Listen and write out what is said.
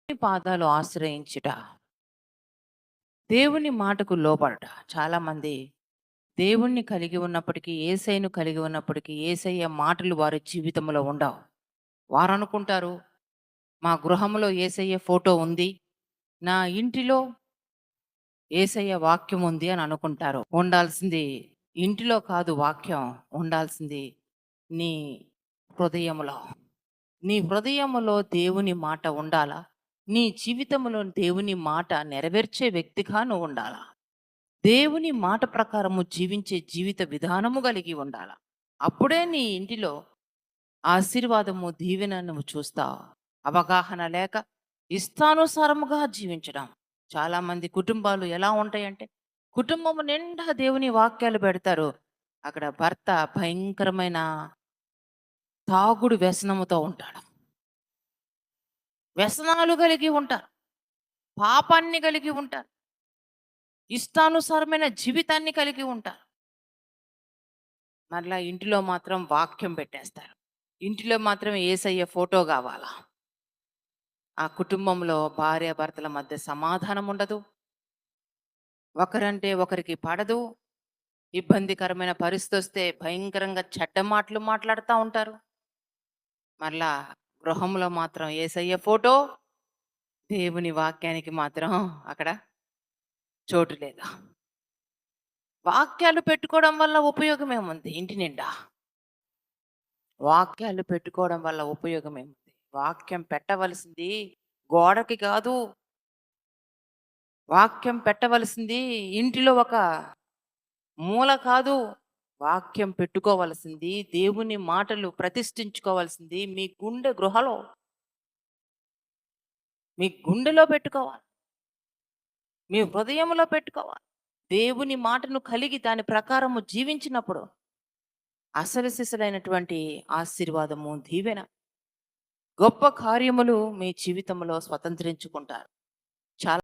దేవుని పాదాలు ఆశ్రయించుట, దేవుని మాటకు లోబడట. చాలామంది దేవుణ్ణి కలిగి ఉన్నప్పటికీ, యేసయ్యను కలిగి ఉన్నప్పటికీ, యేసయ్య మాటలు వారి జీవితంలో ఉండవు. వారనుకుంటారు, మా గృహంలో యేసయ్య ఫోటో ఉంది, నా ఇంటిలో యేసయ్య వాక్యం ఉంది అని అనుకుంటారు. ఉండాల్సింది ఇంటిలో కాదు వాక్యం, ఉండాల్సింది నీ హృదయములో. నీ హృదయములో దేవుని మాట ఉండాలా? నీ జీవితంలో దేవుని మాట నెరవేర్చే వ్యక్తిగా నువ్వు ఉండాలా? దేవుని మాట ప్రకారము జీవించే జీవిత విధానము కలిగి ఉండాలా? అప్పుడే నీ ఇంటిలో ఆశీర్వాదము, దీవెన నువ్వు చూస్తావు. అవగాహన లేక ఇష్టానుసారముగా జీవించడం. చాలామంది కుటుంబాలు ఎలా ఉంటాయంటే, కుటుంబము నిండా దేవుని వాక్యాలు పెడతారు. అక్కడ భర్త భయంకరమైన తాగుడు వ్యసనముతో ఉంటాడు. వ్యసనాలు కలిగి ఉంటారు. పాపాన్ని కలిగి ఉంటారు. ఇష్టానుసారమైన జీవితాన్ని కలిగి ఉంటారు. మరలా ఇంటిలో మాత్రం వాక్యం పెట్టేస్తారు. ఇంటిలో మాత్రం యేసయ్య ఫోటో కావాలా. ఆ కుటుంబంలో భార్యాభర్తల మధ్య సమాధానం ఉండదు. ఒకరంటే ఒకరికి పడదు. ఇబ్బందికరమైన పరిస్థితి వస్తే భయంకరంగా చెడ్డ మాటలు మాట్లాడుతూ ఉంటారు. మరలా గృహంలో మాత్రం యేసయ్య ఫోటో, దేవుని వాక్యానికి మాత్రం అక్కడ చోటు లేదు. వాక్యాలు పెట్టుకోవడం వల్ల ఉపయోగం ఏముంది ఇంటి నిండా? వాక్యాలు పెట్టుకోవడం వల్ల ఉపయోగం ఏముంది? వాక్యం పెట్టవలసింది గోడకి కాదు. వాక్యం పెట్టవలసింది ఇంటిలో ఒక మూల కాదు. వాక్యం పెట్టుకోవలసింది, దేవుని మాటలు ప్రతిష్ఠించుకోవాల్సింది మీ గుండె గృహలో, మీ గుండెలో పెట్టుకోవాలి. మీ హృదయంలో పెట్టుకోవాలి. దేవుని మాటను కలిగి దాని ప్రకారము జీవించినప్పుడు అసలు సిసలైనటువంటి ఆశీర్వాదము, దీవెన, గొప్ప కార్యములు మీ జీవితంలో స్వతంత్రించుకుంటారు.